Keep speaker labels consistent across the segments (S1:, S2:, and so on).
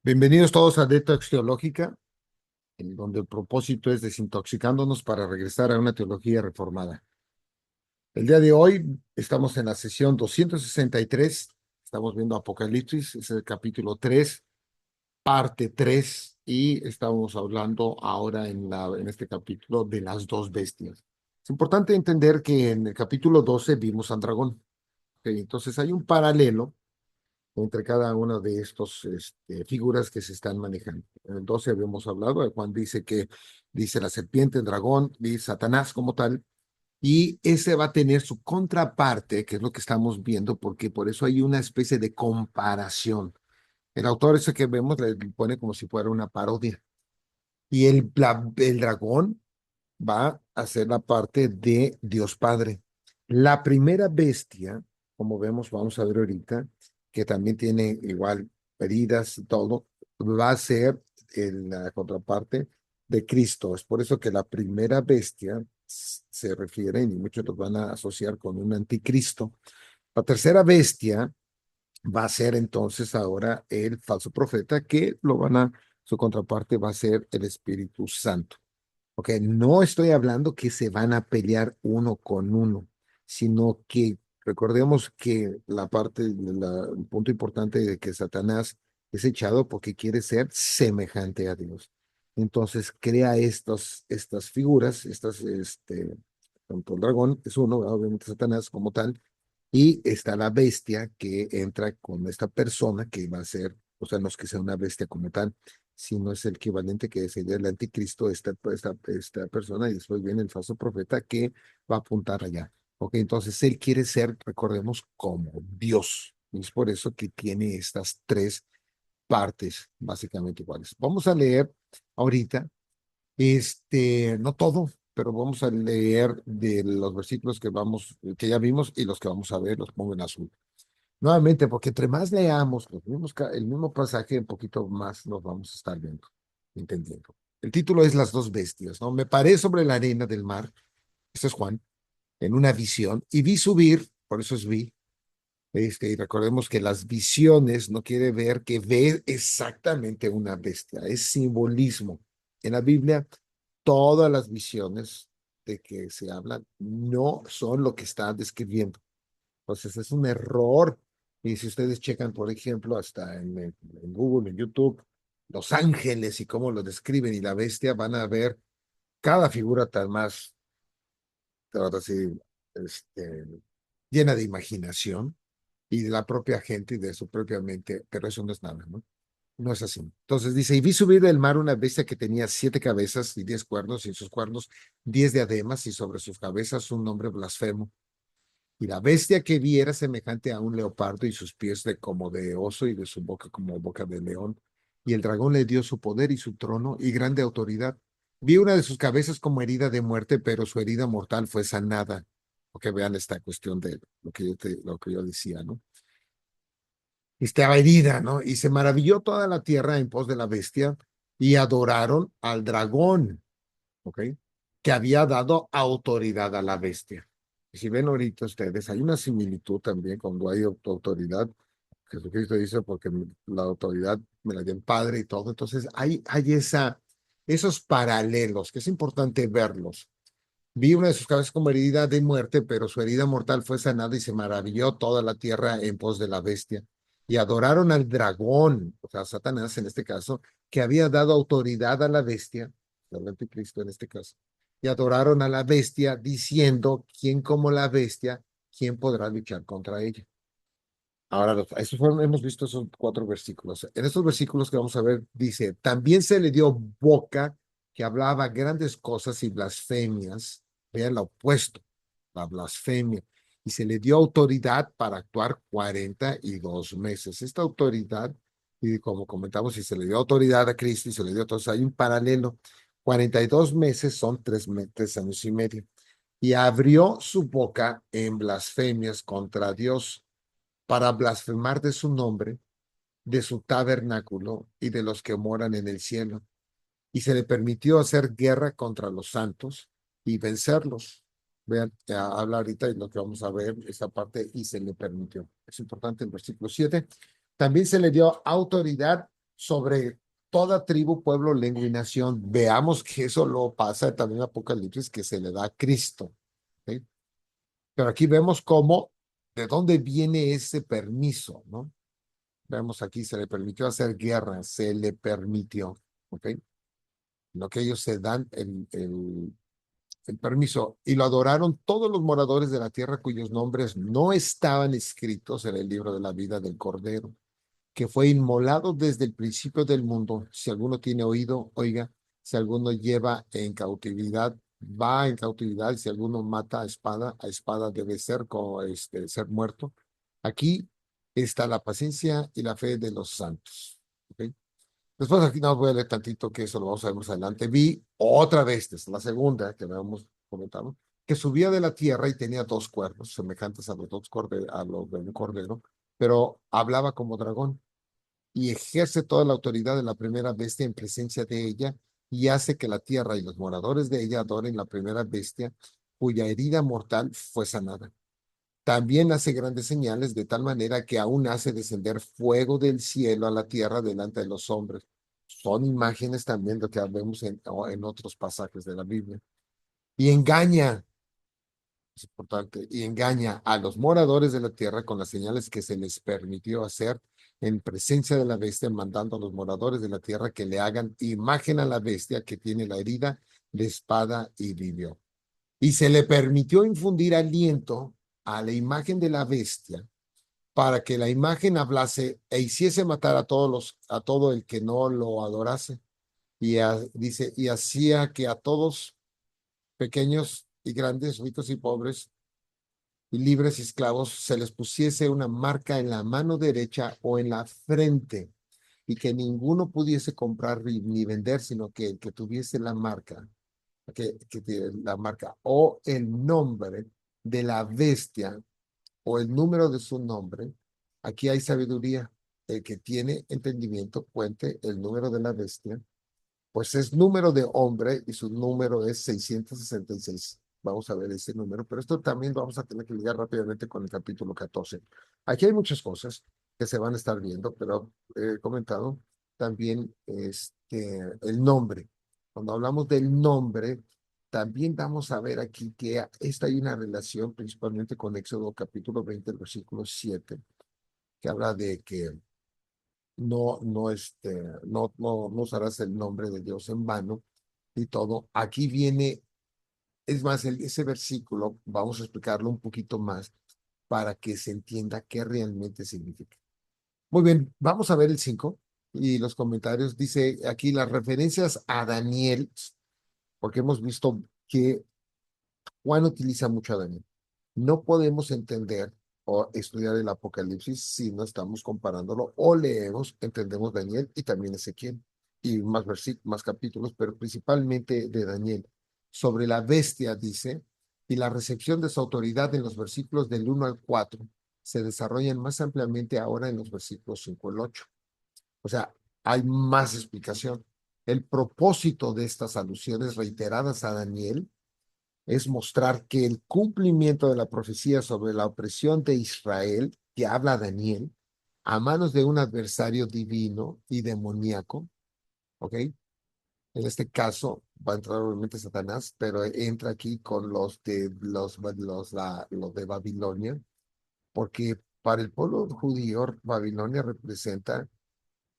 S1: Bienvenidos todos a Detox Teológica, en donde el propósito es desintoxicándonos para regresar a una teología reformada. El día de hoy estamos en la sesión 263, estamos viendo Apocalipsis, es el capítulo 3, parte 3, y estamos hablando ahora en este capítulo de las dos bestias. Es importante entender que en el capítulo 12 vimos al dragón, ¿ok? Entonces hay un paralelo entre cada una de estas figuras que se están manejando. En el 12 habíamos hablado de Juan dice que dice la serpiente, el dragón, dice Satanás como tal, y ese va a tener su contraparte, que es lo que estamos viendo, porque por eso hay una especie de comparación. El autor ese que vemos le pone como si fuera una parodia. Y el dragón va a ser la parte de Dios Padre. La primera bestia, como vemos, vamos a ver ahorita, que también tiene igual heridas y todo, va a ser la contraparte de Cristo. Es por eso que la primera bestia se refiere, y muchos los van a asociar con un anticristo. La tercera bestia va a ser entonces ahora el falso profeta, que lo van a, su contraparte va a ser el Espíritu Santo. Ok, no estoy hablando que se van a pelear uno con uno, sino que recordemos que el punto importante de que Satanás es echado porque quiere ser semejante a Dios. Entonces crea estas figuras, tanto el dragón es uno, ¿verdad? Obviamente Satanás como tal, y está la bestia que entra con esta persona que va a ser, o sea, no es que sea una bestia como tal, sino es el equivalente que sería el anticristo, esta persona, y después viene el falso profeta que va a apuntar allá. Ok, entonces él quiere ser, recordemos, como Dios. Y es por eso que tiene estas tres partes básicamente iguales. Vamos a leer ahorita no todo, pero vamos a leer de los versículos que ya vimos y los que vamos a ver, los pongo en azul. Nuevamente, porque entre más leamos el mismo pasaje, un poquito más nos vamos a estar viendo, entendiendo. El título es Las dos bestias, ¿no? Me paré sobre la arena del mar, este es Juan, en una visión, y vi subir, por eso es vi, y recordemos que las visiones no quiere ver que ve exactamente una bestia, es simbolismo. En la Biblia todas las visiones de que se hablan no son lo que está describiendo. Entonces es un error. Y si ustedes checan, por ejemplo, hasta en Google, en YouTube, los ángeles y cómo lo describen y la bestia, van a ver cada figura tan más, ahora sí, este, llena de imaginación y de la propia gente y de su propia mente, pero eso no es nada, ¿no? No es así. Entonces dice, y vi subir del mar una bestia que tenía 7 cabezas y 10 cuernos, y en sus cuernos 10 diademas, y sobre sus cabezas un nombre blasfemo. Y la bestia que vi era semejante a un leopardo, y sus pies como de oso, y de su boca como boca de león. Y el dragón le dio su poder y su trono y grande autoridad. Vi una de sus cabezas como herida de muerte, pero su herida mortal fue sanada. Porque vean esta cuestión de lo que yo decía, ¿no? Estaba herida, ¿no? Y se maravilló toda la tierra en pos de la bestia y adoraron al dragón, ¿ok? Que había dado autoridad a la bestia. Y si ven ahorita ustedes, hay una similitud también cuando hay autoridad. Jesucristo dice, porque la autoridad me la dio el Padre y todo. Entonces hay esos paralelos que es importante verlos. Vi una de sus cabezas como herida de muerte, pero su herida mortal fue sanada y se maravilló toda la tierra en pos de la bestia. Y adoraron al dragón, o sea, Satanás en este caso, que había dado autoridad a la bestia, el anticristo en este caso. Y adoraron a la bestia diciendo, ¿quién como la bestia, quién podrá luchar contra ella? Ahora, hemos visto esos 4 versículos. En estos versículos que vamos a ver, dice, también se le dio boca que hablaba grandes cosas y blasfemias. Vean lo opuesto, la blasfemia. Y se le dio autoridad para actuar 42 meses. Esta autoridad, y como comentamos, si se le dio autoridad a Cristo y se le dio, entonces hay un paralelo. 42 meses son 3 años y medio. Y abrió su boca en blasfemias contra Dios para blasfemar de su nombre, de su tabernáculo y de los que moran en el cielo. Y se le permitió hacer guerra contra los santos y vencerlos. Vean, habla ahorita y lo que vamos a ver, esa parte, y se le permitió. Es importante el versículo 7. También se le dio autoridad sobre toda tribu, pueblo, lengua y nación. Veamos que eso lo pasa también en Apocalipsis, que se le da a Cristo. ¿Sí? Pero aquí vemos cómo, de dónde viene ese permiso, ¿no? Vemos aquí, se le permitió hacer guerra, se le permitió, ¿ok? Lo que ellos se dan el permiso, y lo adoraron todos los moradores de la tierra cuyos nombres no estaban escritos en el libro de la vida del Cordero, que fue inmolado desde el principio del mundo. Si alguno tiene oído, oiga, si alguno lleva en cautividad, va en cautividad, si alguno mata a espada debe ser, ser muerto. Aquí está la paciencia y la fe de los santos. ¿Ok? Después aquí no voy a leer tantito, que eso lo vamos a ver más adelante. Vi otra vez, esta es la segunda que habíamos comentado, que subía de la tierra y tenía dos cuernos, semejantes a los dos a los de un cordero, pero hablaba como dragón y ejerce toda la autoridad de la primera bestia en presencia de ella y hace que la tierra y los moradores de ella adoren la primera bestia cuya herida mortal fue sanada. También hace grandes señales de tal manera que aún hace descender fuego del cielo a la tierra delante de los hombres. Son imágenes también de lo que vemos en otros pasajes de la Biblia. Y engaña, es importante, y engaña a los moradores de la tierra con las señales que se les permitió hacer en presencia de la bestia, mandando a los moradores de la tierra que le hagan imagen a la bestia que tiene la herida de espada y vivió. Y se le permitió infundir aliento a la imagen de la bestia para que la imagen hablase e hiciese matar a todo el que no lo adorase. Dice, y hacía que a todos, pequeños y grandes, ricos y pobres, y libres y esclavos, se les pusiese una marca en la mano derecha o en la frente, y que ninguno pudiese comprar ni vender, sino que el que tuviese la marca, la marca o el nombre de la bestia o el número de su nombre. Aquí hay sabiduría. El que tiene entendimiento cuente el número de la bestia, pues es número de hombre y su número es 666. Vamos a ver ese número, pero esto también vamos a tener que ligar rápidamente con el capítulo 14. Aquí hay muchas cosas que se van a estar viendo, pero he comentado también el nombre. Cuando hablamos del nombre, también vamos a ver aquí que esta hay una relación principalmente con Éxodo capítulo 20, el versículo 7, que habla de que no usarás el nombre de Dios en vano y todo. Aquí viene, es más, ese versículo, vamos a explicarlo un poquito más para que se entienda qué realmente significa. Muy bien, vamos a ver el 5 y los comentarios. Dice aquí las referencias a Daniel, porque hemos visto que Juan utiliza mucho a Daniel. No podemos entender o estudiar el Apocalipsis si no estamos comparándolo o leemos, entendemos Daniel y también Ezequiel y más versículos, más capítulos, pero principalmente de Daniel. Sobre la bestia dice, y la recepción de su autoridad en los versículos del 1 al 4 se desarrollan más ampliamente ahora en los versículos 5 al 8. O sea, hay más explicación. El propósito de estas alusiones reiteradas a Daniel es mostrar que el cumplimiento de la profecía sobre la opresión de Israel, que habla Daniel, a manos de un adversario divino y demoníaco, ¿ok? En este caso va a entrar obviamente Satanás, pero entra aquí con los de Babilonia, porque para el pueblo judío, Babilonia representa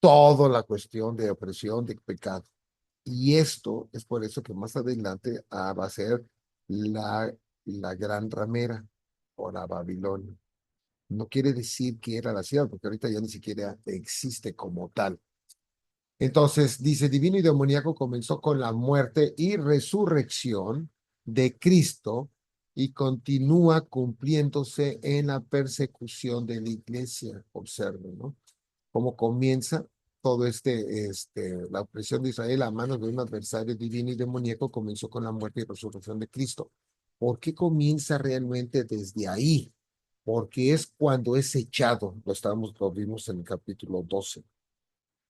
S1: toda la cuestión de opresión, de pecado. Y esto es por eso que más adelante va a ser la, la gran ramera o la Babilonia. No quiere decir que era la ciudad, porque ahorita ya ni siquiera existe como tal. Entonces, dice, divino y demoníaco comenzó con la muerte y resurrección de Cristo y continúa cumpliéndose en la persecución de la iglesia. Observen, ¿no? Cómo comienza todo la opresión de Israel a manos de un adversario divino y demoníaco comenzó con la muerte y resurrección de Cristo. ¿Por qué comienza realmente desde ahí? Porque es cuando es echado, lo vimos en el capítulo 12.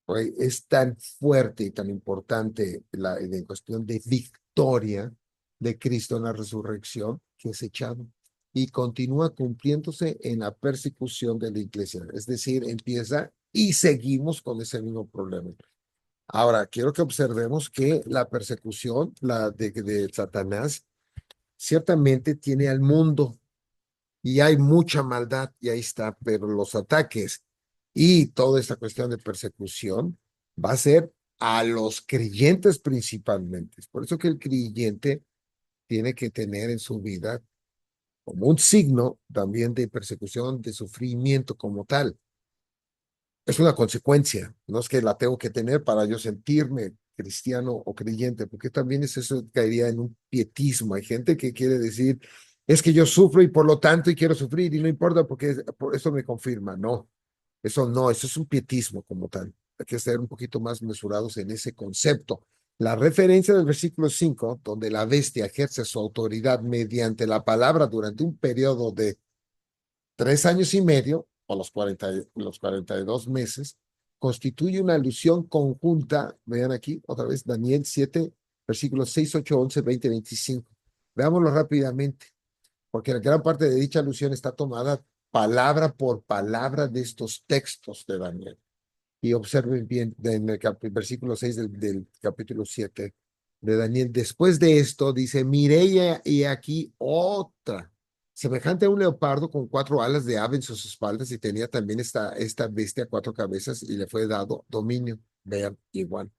S1: ¿Ok? Es tan fuerte y tan importante en cuestión de victoria de Cristo en la resurrección que es echado y continúa cumpliéndose en la persecución de la iglesia. Es decir, empieza y seguimos con ese mismo problema. Ahora, quiero que observemos que la persecución, la de Satanás, ciertamente tiene al mundo y hay mucha maldad y ahí está, pero los ataques y toda esta cuestión de persecución va a ser a los creyentes principalmente. Es por eso que el creyente tiene que tener en su vida como un signo también de persecución, de sufrimiento como tal. Es una consecuencia, no es que la tengo que tener para yo sentirme cristiano o creyente, porque también es eso caería en un pietismo. Hay gente que quiere decir, es que yo sufro y por lo tanto y quiero sufrir y no importa porque por eso me confirma. No, eso no, eso es un pietismo como tal. Hay que ser un poquito más mesurados en ese concepto. La referencia del versículo 5, donde la bestia ejerce su autoridad mediante la palabra durante un periodo de 3 años y medio, o los 42 meses, constituye una alusión conjunta. Vean aquí, otra vez, Daniel 7, versículos 6, 8, 11, 20, 25. Veámoslo rápidamente, porque la gran parte de dicha alusión está tomada palabra por palabra de estos textos de Daniel. Y observen bien en el versículo 6 del capítulo 7 de Daniel. Después de esto, dice, miré y aquí otra, semejante a un leopardo con 4 alas de ave en sus espaldas y tenía también esta bestia 4 cabezas y le fue dado dominio. Vean, igual.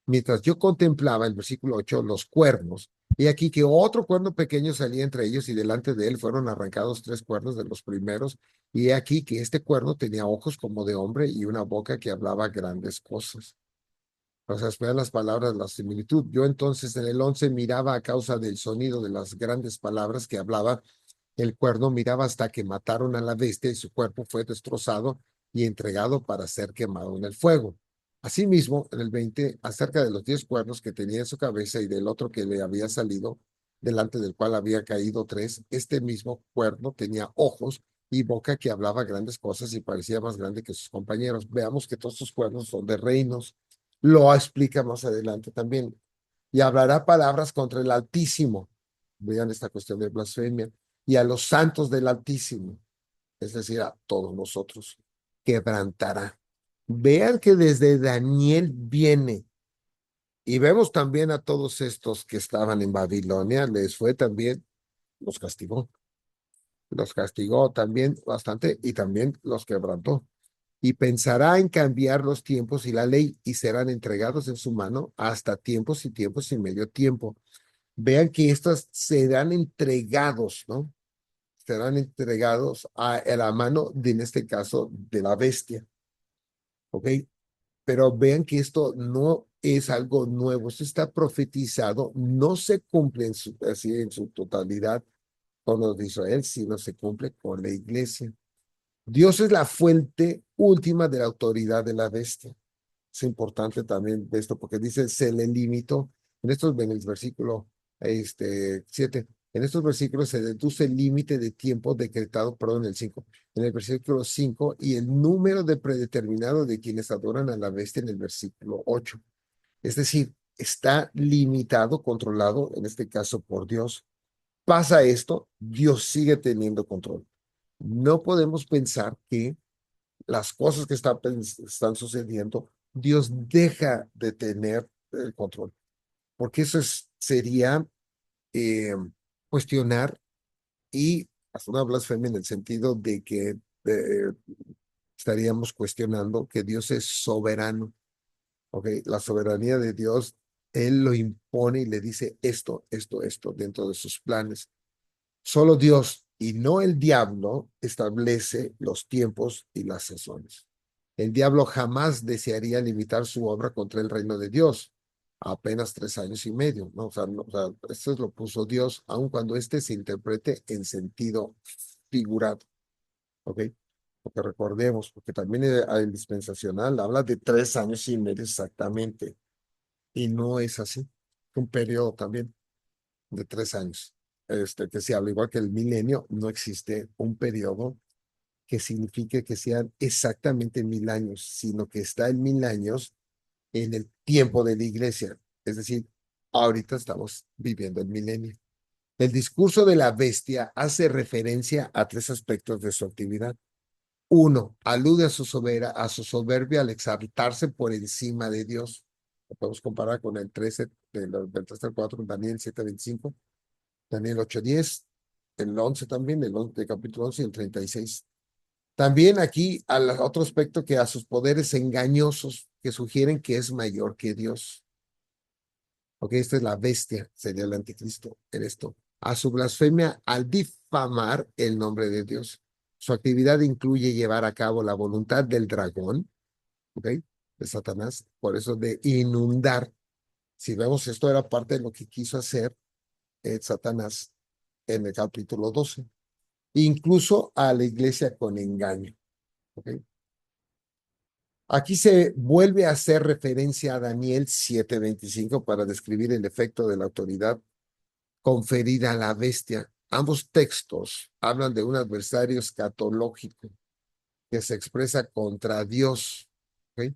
S1: Mientras yo contemplaba el versículo 8 los cuernos, y aquí que otro cuerno pequeño salía entre ellos y delante de él fueron arrancados 3 cuernos de los primeros, y aquí que este cuerno tenía ojos como de hombre y una boca que hablaba grandes cosas. O sea, vean las palabras, la similitud. Yo entonces en el 11 miraba a causa del sonido de las grandes palabras que hablaba el cuerno, miraba hasta que mataron a la bestia y su cuerpo fue destrozado y entregado para ser quemado en el fuego. Asimismo, en el 20, acerca de los 10 cuernos que tenía en su cabeza y del otro que le había salido, delante del cual había caído 3, este mismo cuerno tenía ojos y boca que hablaba grandes cosas y parecía más grande que sus compañeros. Veamos que todos estos cuernos son de reinos. Lo explica más adelante también. Y hablará palabras contra el Altísimo. Vean esta cuestión de blasfemia y a los santos del Altísimo, es decir, a todos nosotros, quebrantará. Vean que desde Daniel viene, y vemos también a todos estos que estaban en Babilonia, les fue también, los castigó también bastante y también los quebrantó. Y pensará en cambiar los tiempos y la ley y serán entregados en su mano hasta tiempos y tiempos y medio tiempo. Vean que estos serán entregados, ¿no? Serán entregados a la mano, en este caso, de la bestia. ¿Ok? Pero vean que esto no es algo nuevo, esto está profetizado, no se cumple así en su totalidad con los de Israel, sino se cumple con la iglesia. Dios es la fuente última de la autoridad de la bestia. Es importante también de esto porque dice, se le limitó. En el versículo 7, en estos versículos se deduce el límite de tiempo decretado, perdón, el 5, en el versículo 5 y el número de predeterminado de quienes adoran a la bestia en el versículo 8. Es decir, está limitado, controlado, en este caso por Dios. Pasa esto, Dios sigue teniendo control. No podemos pensar que las cosas que están sucediendo, Dios deja de tener el control, porque eso sería eh, cuestionar y hacer una blasfemia en el sentido de que eh, estaríamos cuestionando que Dios es soberano, ¿ok? La soberanía de Dios, Él lo impone y le dice esto dentro de sus planes. Solo Dios y no el diablo establece los tiempos y las sazones. El diablo jamás desearía limitar su obra contra el reino de Dios. Apenas 3 años y medio, ¿no? Esto lo puso Dios, aun cuando este se interprete en sentido figurado, ¿ok? Porque recordemos, porque también el dispensacional habla de 3 años y medio exactamente, y no es así. Un periodo también de 3 años. Que se habla igual que el milenio, no existe un periodo que signifique que sean exactamente 1000 años, sino que está en 1000 años en el tiempo de la iglesia. Es decir, ahorita estamos viviendo el milenio. El discurso de la bestia hace referencia a 3 aspectos de su actividad. Uno, alude a su soberbia al exaltarse por encima de Dios. Lo podemos comparar con el 13, del 3 al 4, Daniel 7:25, Daniel 8:10, el 11 también, el capítulo 11 y el 36. También aquí al otro aspecto que a sus poderes engañosos que sugieren que es mayor que Dios. Ok, esta es la bestia, sería el anticristo en esto. A su blasfemia al difamar el nombre de Dios. Su actividad incluye llevar a cabo la voluntad del dragón, ok, de Satanás, por eso de inundar. Si vemos, esto era parte de lo que quiso hacer Satanás en el capítulo 12. Incluso a la iglesia con engaño. ¿Ok? Aquí se vuelve a hacer referencia a Daniel 7:25 para describir el efecto de la autoridad conferida a la bestia. Ambos textos hablan de un adversario escatológico que se expresa contra Dios. ¿Ok?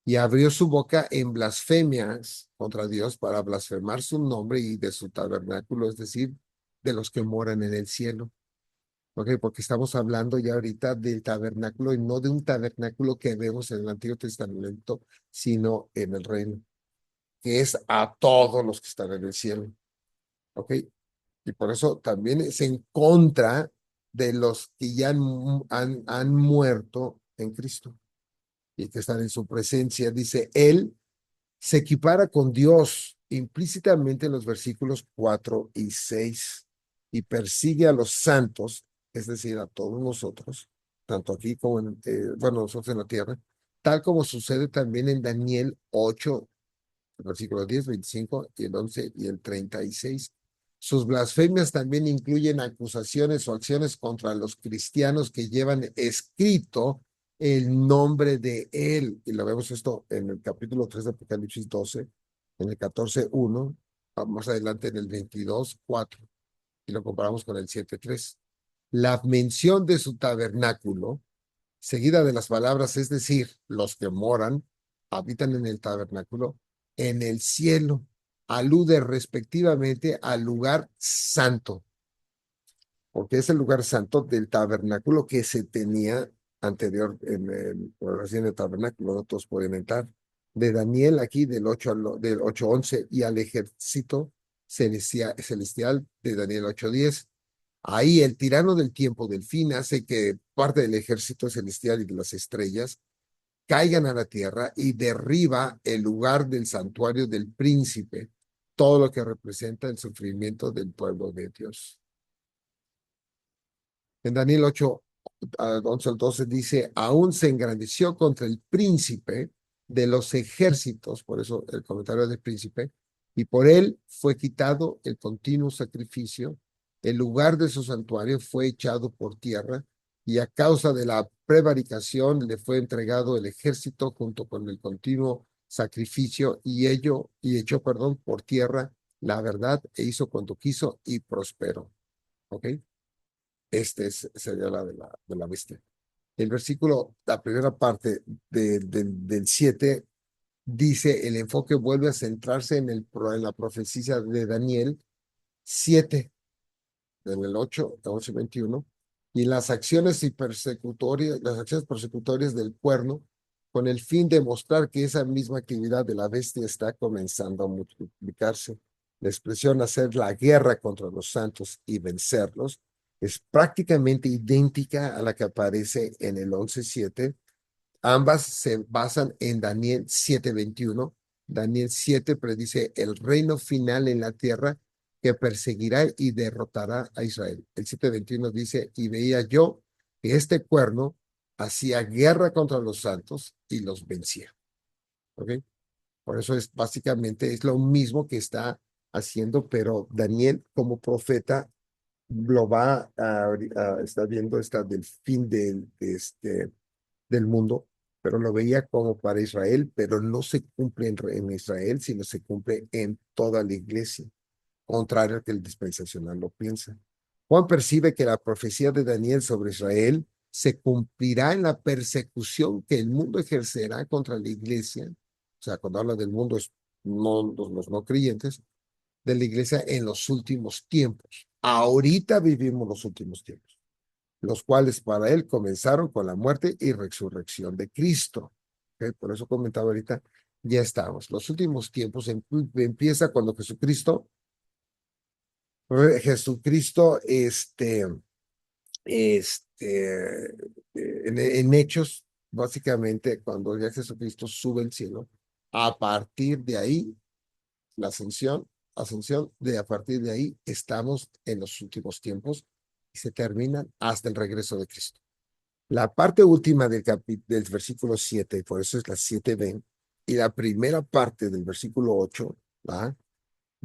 S1: Y abrió su boca en blasfemias contra Dios para blasfemar su nombre y de su tabernáculo, es decir, de los que moran en el cielo. ¿Ok? Porque estamos hablando ya ahorita del tabernáculo y no de un tabernáculo que vemos en el Antiguo Testamento, sino en el reino, que es a todos los que están en el cielo. ¿Ok? Y por eso también es en contra de los que ya han muerto en Cristo y que están en su presencia. Dice, Él se equipara con Dios implícitamente en los versículos 4 y 6 y persigue a los santos, es decir, a todos nosotros, tanto aquí como bueno, nosotros en la tierra, tal como sucede también en Daniel 8, versículos 10, 25 y el 11 y el 36. Sus blasfemias también incluyen acusaciones o acciones contra los cristianos que llevan escrito el nombre de él. Y lo vemos esto en el capítulo 3 de Apocalipsis 12, en el 14:1, más adelante en el 22:4, y lo comparamos con el 7:3. La mención de su tabernáculo, seguida de las palabras, es decir, los que moran, habitan en el tabernáculo, en el cielo, alude respectivamente al lugar santo, porque es el lugar santo del tabernáculo que se tenía anterior recién el tabernáculo, no todos pueden entrar. De Daniel aquí del 8:11 y al ejército celestial de Daniel 8:10. Ahí el tirano del tiempo del fin hace que parte del ejército celestial y de las estrellas caigan a la tierra y derriba el lugar del santuario del príncipe, todo lo que representa el sufrimiento del pueblo de Dios. En Daniel 8, 11 al 12 dice, aún se engrandeció contra el príncipe de los ejércitos, por eso el comentario del príncipe, y por él fue quitado el continuo sacrificio, el lugar de su santuario fue echado por tierra, y a causa de la prevaricación le fue entregado el ejército junto con el continuo sacrificio, y echó, perdón, por tierra la verdad, e hizo cuanto quiso y prosperó. ¿Ok? Sería la de la bestia. El versículo, la primera parte del 7 dice, el enfoque vuelve a centrarse en la profecía de Daniel 7, en el 8, 11, 21, y las acciones persecutorias del cuerno, con el fin de mostrar que esa misma actividad de la bestia está comenzando a multiplicarse. La expresión hacer la guerra contra los santos y vencerlos es prácticamente idéntica a la que aparece en el 11:7. Ambas se basan en Daniel 7:21. Daniel 7 predice el reino final en la tierra que perseguirá y derrotará a Israel. El 7:21 dice, y veía yo que este cuerno hacía guerra contra los santos y los vencía. ¿Ok? Por eso es básicamente es lo mismo que está haciendo, pero Daniel como profeta lo va está viendo está del fin del mundo, pero lo veía como para Israel, pero no se cumple en Israel, sino se cumple en toda la iglesia, contrario a que el dispensacional lo piensa. Juan percibe que la profecía de Daniel sobre Israel se cumplirá en la persecución que el mundo ejercerá contra la iglesia, o sea, cuando habla del mundo es no, los no creyentes, de la iglesia en los últimos tiempos. Ahorita vivimos los últimos tiempos. los cuales para él comenzaron con la muerte y resurrección de Cristo. ¿Ok? Por eso comentaba ahorita, ya estamos. Los últimos tiempos empieza cuando Jesucristo, en Hechos, básicamente, cuando ya Jesucristo sube al cielo, a partir de ahí, la ascensión, a partir de ahí, estamos en los últimos tiempos y se terminan hasta el regreso de Cristo. La parte última del versículo 7, por eso es la 7b, y la primera parte del versículo 8, ¿va?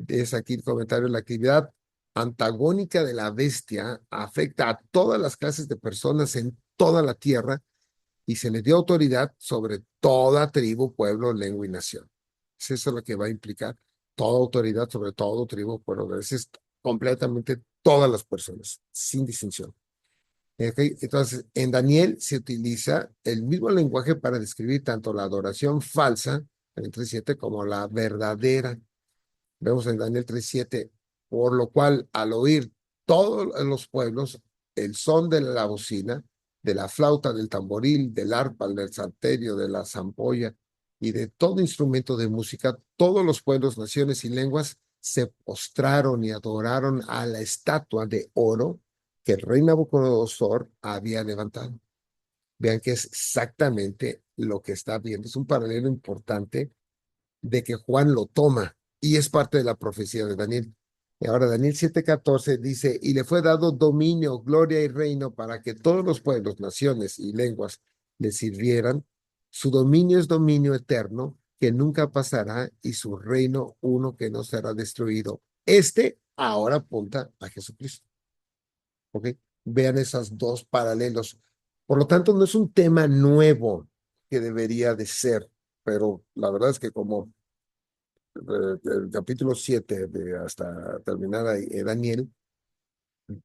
S1: Es aquí el comentario: la actividad antagónica de la bestia afecta a todas las clases de personas en toda la tierra y se le dio autoridad sobre toda tribu, pueblo, lengua y nación. Es eso lo que va a implicar toda autoridad sobre todo tribu, pueblo. Es completamente todas las personas, sin distinción. Okay. Entonces, en Daniel se utiliza el mismo lenguaje para describir tanto la adoración falsa, en el 3.7, como la verdadera. Vemos en Daniel 3.7, por lo cual al oír todos los pueblos el son de la bocina, de la flauta, del tamboril, del arpa, del salterio, de la zampolla y de todo instrumento de música, todos los pueblos, naciones y lenguas se postraron y adoraron a la estatua de oro que el rey Nabucodonosor había levantado. Vean que es exactamente lo que está viendo. Es un paralelo importante de que Juan lo toma y es parte de la profecía de Daniel. Y ahora Daniel 7:14 dice, y le fue dado dominio, gloria y reino para que todos los pueblos, naciones y lenguas le sirvieran. Su dominio es dominio eterno que nunca pasará y su reino uno que no será destruido. Este ahora apunta a Jesucristo. ¿Ok? Vean esos dos paralelos. Por lo tanto, no es un tema nuevo que debería de ser, pero la verdad es que como el capítulo 7 hasta terminar ahí, Daniel,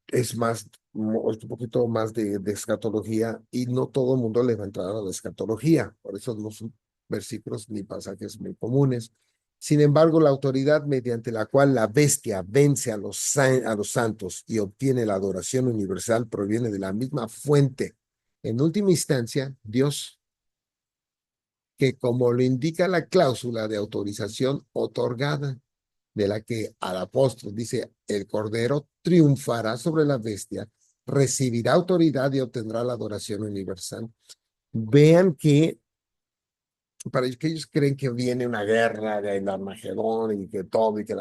S1: es más, un poquito más de escatología y no todo el mundo le va a entrar a la escatología. Por eso no son versículos ni pasajes muy comunes. Sin embargo, la autoridad mediante la cual la bestia vence a los santos y obtiene la adoración universal proviene de la misma fuente. En última instancia, Dios, que como lo indica la cláusula de autorización otorgada, de la que al apóstol dice, el Cordero triunfará sobre la bestia, recibirá autoridad y obtendrá la adoración universal. Vean que para que ellos creen que viene una guerra de Armagedón y que todo y que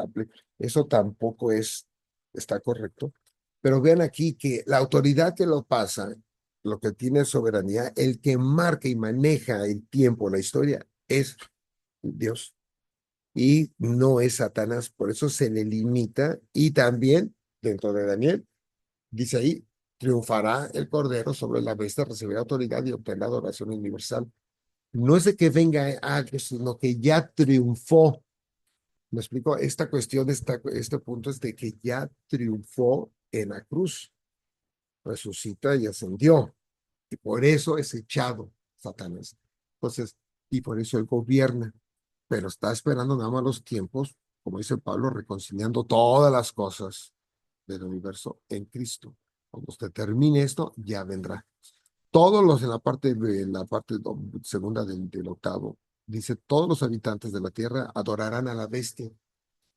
S1: eso tampoco está correcto. Pero vean aquí que la autoridad que lo pasa, lo que tiene soberanía, el que marca y maneja el tiempo, la historia, es Dios y no es Satanás. Por eso se le limita y también dentro de Daniel, dice ahí, triunfará el Cordero sobre la bestia, recibirá autoridad y obtendrá adoración universal. No es de que venga algo, sino que ya triunfó. ¿Me explico? Esta cuestión, este punto es de que ya triunfó en la cruz, resucita y ascendió. Y por eso es echado Satanás. Entonces, y por eso él gobierna, pero está esperando nada más los tiempos, como dice Pablo, reconciliando todas las cosas del universo en Cristo. Cuando usted termine esto, ya vendrá. Todos los en la parte segunda del octavo, dice, todos los habitantes de la tierra adorarán a la bestia,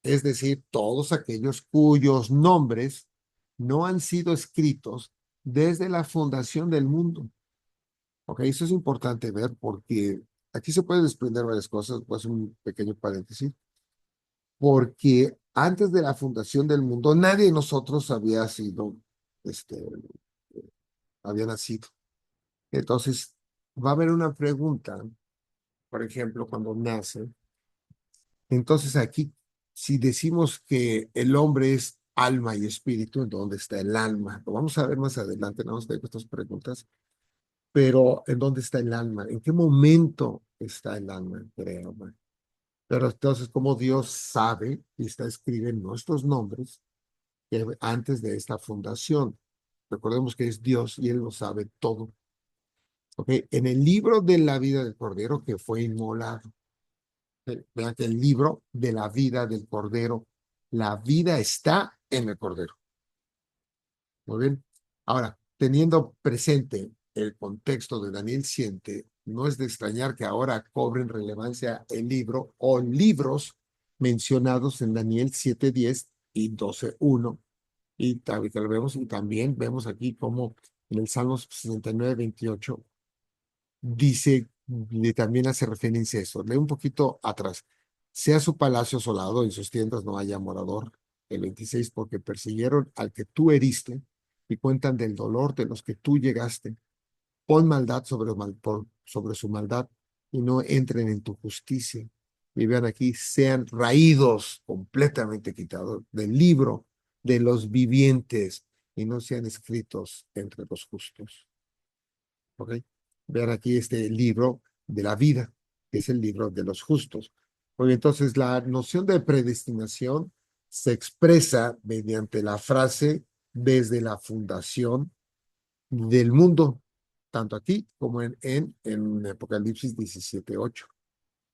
S1: es decir, todos aquellos cuyos nombres no han sido escritos desde la fundación del mundo. Ok, eso es importante ver porque aquí se puede desprender varias cosas, pues un pequeño paréntesis, porque antes de la fundación del mundo, nadie de nosotros este, había nacido. Entonces, va a haber una pregunta, por ejemplo, cuando nace. Entonces, aquí, si decimos que el hombre es alma y espíritu, ¿en dónde está el alma? Lo vamos a ver más adelante, no tengo estas preguntas, pero ¿en dónde está el alma? ¿En qué momento está el alma? Creo, ¿no? Pero entonces, como Dios sabe y está escribiendo nuestros nombres antes de esta fundación. Recordemos que es Dios y Él lo sabe todo. ¿Ok? En el libro de la vida del Cordero que fue inmolado. Vean que el libro de la vida del Cordero, la vida está en el Cordero. Muy bien. Ahora, teniendo presente el contexto de Daniel 7, no es de extrañar que ahora cobren relevancia el libro o libros mencionados en Daniel 7:10 y 12:1. Y ahorita lo vemos, y también vemos aquí como en el Salmos 69:28 dice, y también hace referencia a eso. Lee un poquito atrás. Sea su palacio asolado y sus tiendas no haya morador. El 26, porque persiguieron al que tú heriste y cuentan del dolor de los que tú llegaste. Pon maldad sobre su maldad y no entren en tu justicia. Y vean aquí, sean raídos, completamente quitados del libro de los vivientes y no sean escritos entre los justos. ¿Ok? Vean aquí este libro de la vida, que es el libro de los justos. Porque entonces la noción de predestinación se expresa mediante la frase desde la fundación del mundo, tanto aquí como en Apocalipsis 17:8.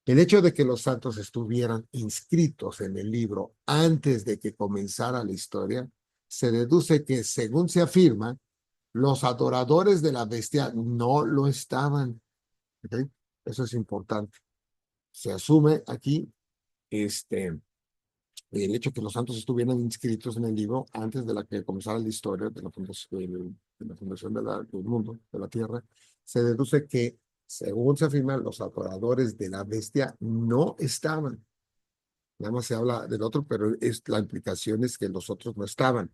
S1: El hecho de que los santos estuvieran inscritos en el libro antes de que comenzara la historia, se deduce que, según se afirma, los adoradores de la bestia no lo estaban. ¿Ok? Eso es importante. Se asume aquí este, el hecho de que los santos estuvieran inscritos en el libro antes de la que comenzara la historia de la fundación del mundo, de la tierra. Se deduce que, según se afirma, los adoradores de la bestia no estaban. Nada más se habla del otro, pero la implicación es que los otros no estaban.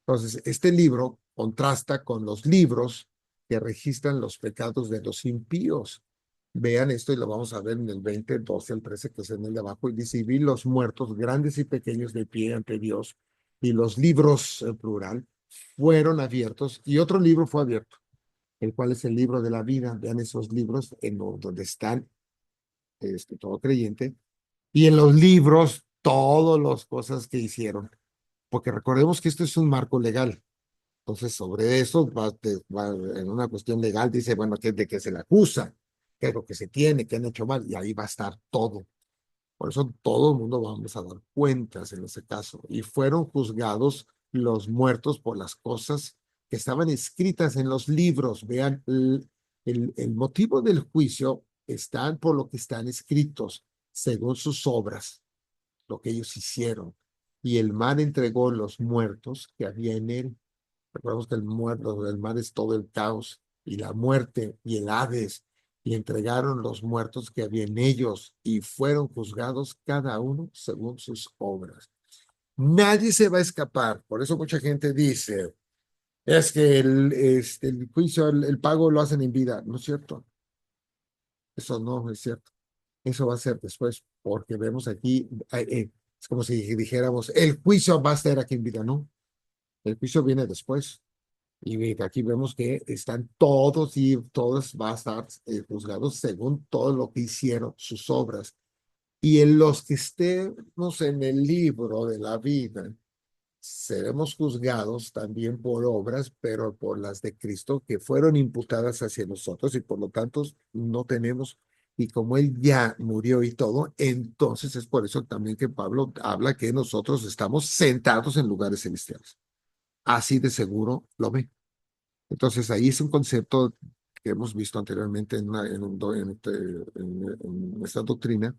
S1: Entonces, este libro contrasta con los libros que registran los pecados de los impíos. Vean esto y lo vamos a ver en el 20:12 al 13, que es en el de abajo, y dice, y vi los muertos, grandes y pequeños, de pie ante Dios, y los libros, en plural, fueron abiertos, y otro libro fue abierto, el cual es el libro de la vida. Vean esos libros donde están todo creyente, y en los libros todas las cosas que hicieron, porque recordemos que esto es un marco legal. Entonces, sobre eso, en una cuestión legal, dice, bueno, de qué se le acusa, qué es lo que se tiene, qué han hecho mal, y ahí va a estar todo. Por eso todo el mundo vamos a dar cuentas en ese caso. Y fueron juzgados los muertos por las cosas que estaban escritas en los libros. Vean, el motivo del juicio están por lo que están escritos, según sus obras, lo que ellos hicieron. Y el mar entregó los muertos que había en él. Recordemos que el mar es todo el caos y la muerte y el Hades, y entregaron los muertos que había en ellos y fueron juzgados cada uno según sus obras. Nadie se va a escapar. Por eso mucha gente dice, es que el juicio, el pago lo hacen en vida. No es cierto. Eso no es cierto. Eso va a ser después, porque vemos aquí, es como si dijéramos, el juicio va a ser aquí en vida. No, el juicio viene después. Y aquí vemos que están todos y todos van a estar juzgados según todo lo que hicieron, sus obras. Y en los que estemos en el libro de la vida, seremos juzgados también por obras, pero por las de Cristo que fueron imputadas hacia nosotros, y por lo tanto no tenemos, y como Él ya murió y todo, entonces es por eso también que Pablo habla que nosotros estamos sentados en lugares celestiales. Así de seguro lo ve. Entonces, ahí es un concepto que hemos visto anteriormente en esta doctrina,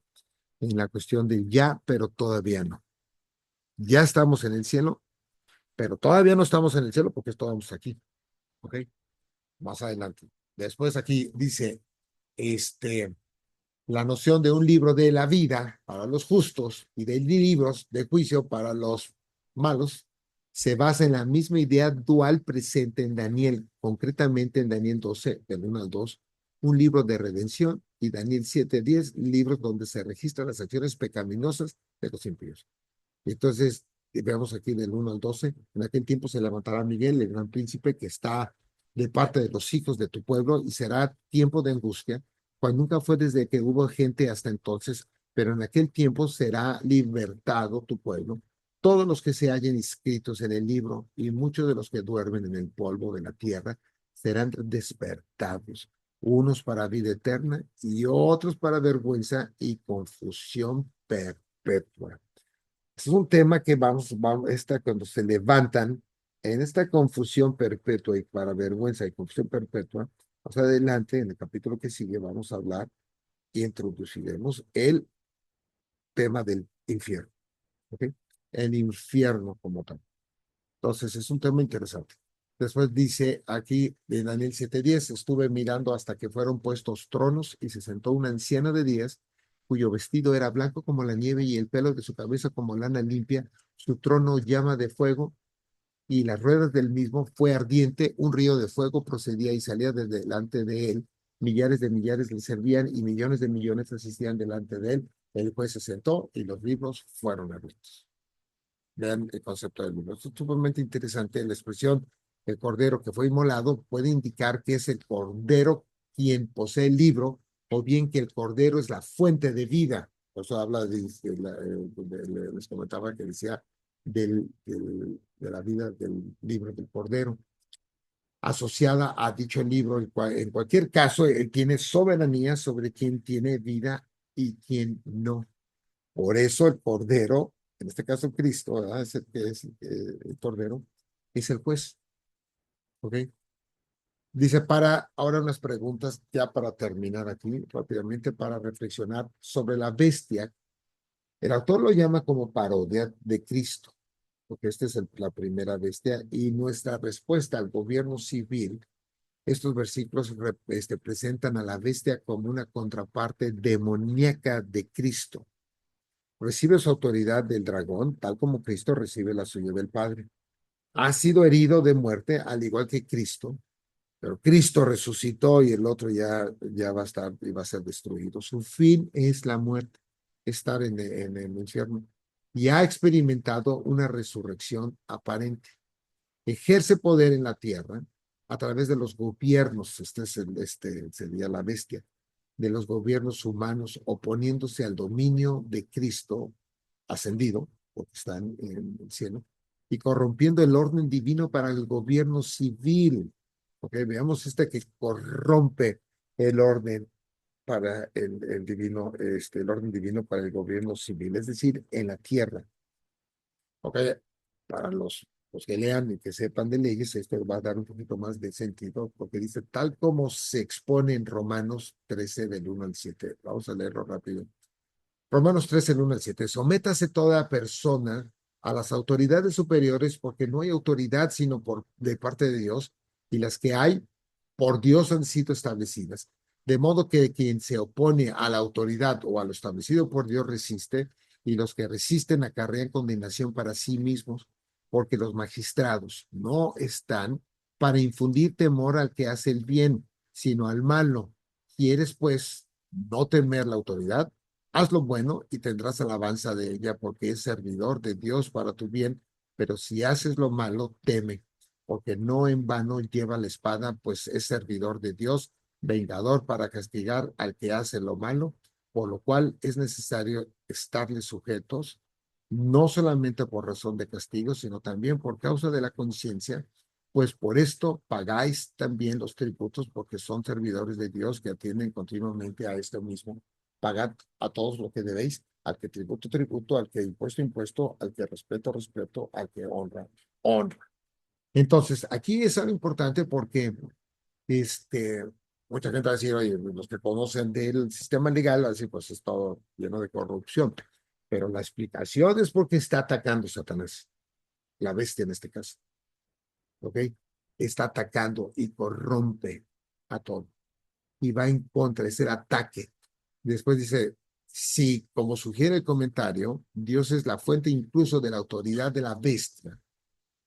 S1: en la cuestión de ya, pero todavía no. Ya estamos en el cielo, pero todavía no estamos en el cielo porque estamos aquí. ¿Ok? Más adelante. Después aquí dice, este, la noción de un libro de la vida para los justos y de libros de juicio para los malos se basa en la misma idea dual presente en Daniel, concretamente en Daniel 12, del 1 al 2, un libro de redención, y Daniel 7:10, libros donde se registran las acciones pecaminosas de los impíos. Entonces, veamos aquí del 1 al 12, en aquel tiempo se levantará Miguel, el gran príncipe, que está de parte de los hijos de tu pueblo, y será tiempo de angustia, cual nunca fue desde que hubo gente hasta entonces, pero en aquel tiempo será libertado tu pueblo, todos los que se hallen inscritos en el libro, y muchos de los que duermen en el polvo de la tierra serán despertados, unos para vida eterna y otros para vergüenza y confusión perpetua. Es un tema que cuando se levantan En esta confusión perpetua y para vergüenza y confusión perpetua, más adelante, en el capítulo que sigue, vamos a hablar y introduciremos el tema del infierno, ¿ok? El infierno como tal. Entonces, es un tema interesante. Después dice aquí en Daniel 7:10, estuve mirando hasta que fueron puestos tronos y se sentó una anciana de días, cuyo vestido era blanco como la nieve y el pelo de su cabeza como lana limpia, su trono llama de fuego y las ruedas del mismo fue ardiente, un río de fuego procedía y salía desde delante de él. Millares de millares le servían y millones de millones asistían delante de él. El juez se sentó y los libros fueron abiertos. Vean el concepto del libro. Es sumamente interesante. La expresión el cordero que fue inmolado puede indicar que es el cordero quien posee el libro o bien que el cordero es la fuente de vida. Por eso habla les comentaba que decía de la vida del libro del cordero asociada a dicho libro. En cualquier caso, él tiene soberanía sobre quien tiene vida y quien no. Por eso el Cordero, en este caso Cristo, ¿verdad? Es el que es el Cordero, es el juez. ¿Ok? Dice para ahora unas preguntas ya para terminar aquí rápidamente para reflexionar sobre la bestia. El autor lo llama como parodia de Cristo, porque esta es la primera bestia y nuestra respuesta al gobierno civil. Estos versículos presentan a la bestia como una contraparte demoníaca de Cristo. Recibe su autoridad del dragón, tal como Cristo recibe la suya del Padre. Ha sido herido de muerte, al igual que Cristo, pero Cristo resucitó y el otro ya va a estar y va a ser destruido. Su fin es la muerte, estar en el infierno. Y ha experimentado una resurrección aparente. Ejerce poder en la tierra a través de los gobiernos, sería la bestia, de los gobiernos humanos, oponiéndose al dominio de Cristo ascendido, porque está en el cielo, y corrompiendo el orden divino para el gobierno civil. Ok, veamos que corrompe el orden para el divino, el orden divino para el gobierno civil, es decir, en la tierra. Ok, para los que lean y que sepan de leyes, esto va a dar un poquito más de sentido, porque dice, tal como se expone en Romanos 13, del 1 al 7. Vamos a leerlo rápido. Romanos 13, del 1 al 7. Sométase toda persona a las autoridades superiores, porque no hay autoridad sino de parte de Dios, y las que hay por Dios han sido establecidas. De modo que quien se opone a la autoridad o a lo establecido por Dios resiste, y los que resisten acarrean condenación para sí mismos, porque los magistrados no están para infundir temor al que hace el bien, sino al malo. ¿Quieres, pues, no temer la autoridad? Haz lo bueno y tendrás alabanza de ella, porque es servidor de Dios para tu bien, pero si haces lo malo, teme, porque no en vano lleva la espada, pues es servidor de Dios, vengador para castigar al que hace lo malo, por lo cual es necesario estarle sujetos, no solamente por razón de castigo, sino también por causa de la conciencia, pues por esto pagáis también los tributos, porque son servidores de Dios que atienden continuamente a esto mismo. Pagad a todos lo que debéis, al que tributo, tributo, al que impuesto, impuesto, al que respeto, respeto, al que honra, honra. Entonces, aquí es algo importante porque este, mucha gente va a decir, oye, los que conocen del sistema legal, así pues es todo lleno de corrupción. Pero la explicación es porque está atacando Satanás, la bestia en este caso. ¿Ok? Está atacando y corrompe a todo. Y va en contra, es el ataque. Después dice, sí, como sugiere el comentario, Dios es la fuente incluso de la autoridad de la bestia.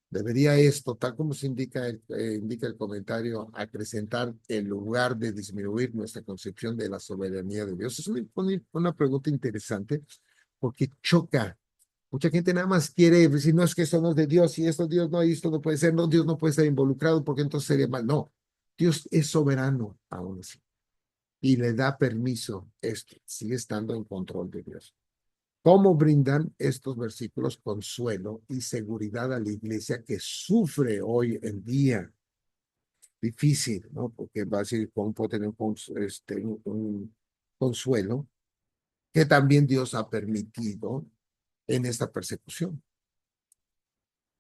S1: Debería esto, tal como se indica el comentario, acrecentar en lugar de disminuir nuestra concepción de la soberanía de Dios. Es una pregunta interesante porque choca. Mucha gente nada más quiere decir, no es que esto no es de Dios y esto Dios no, y esto no puede ser, no, Dios no puede estar involucrado porque entonces sería mal. No, Dios es soberano aún así y le da permiso esto, sigue estando en control de Dios. ¿Cómo brindan estos versículos consuelo y seguridad a la iglesia que sufre hoy en día? Difícil, ¿no? Porque va a decir, ¿cómo puede tener un consuelo que también Dios ha permitido en esta persecución?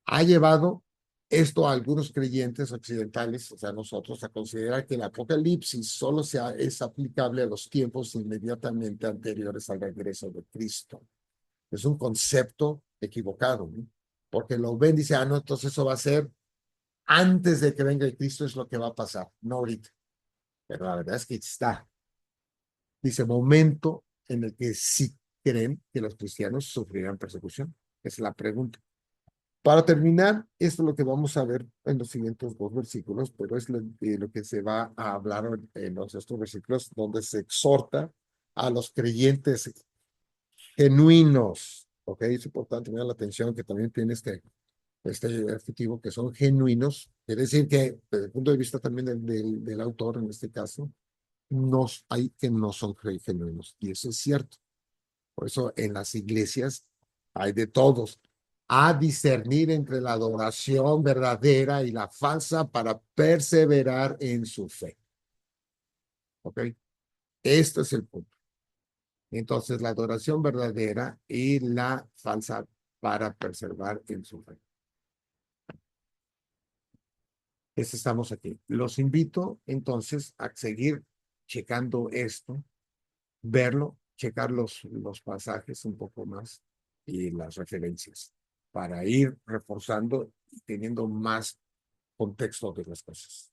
S1: Ha llevado Esto a algunos creyentes occidentales, o sea, nosotros, a considerar que el Apocalipsis solo es aplicable a los tiempos inmediatamente anteriores al regreso de Cristo. Es un concepto equivocado, ¿no? Porque lo ven y dicen, no, entonces eso va a ser antes de que venga el Cristo, es lo que va a pasar, no ahorita. Pero la verdad es que está. Dice, momento en el que sí creen que los cristianos sufrirán persecución. Esa es la pregunta. Para terminar, esto es lo que vamos a ver en los siguientes dos versículos, pero es lo que se va a hablar en estos versículos, donde se exhorta a los creyentes genuinos. ¿Ok? Es importante tener la atención que también tiene este adjetivo, que son genuinos. Quiere decir que, desde el punto de vista también del autor, en este caso, hay que no son genuinos. Y eso es cierto. Por eso en las iglesias hay de todos. A discernir entre la adoración verdadera y la falsa para perseverar en su fe. ¿Ok? Este es el punto. Entonces, la adoración verdadera y la falsa para perseverar en su fe. Estamos aquí. Los invito entonces a seguir checando esto, verlo, checar los pasajes un poco más y las referencias para ir reforzando y teniendo más contexto de las cosas.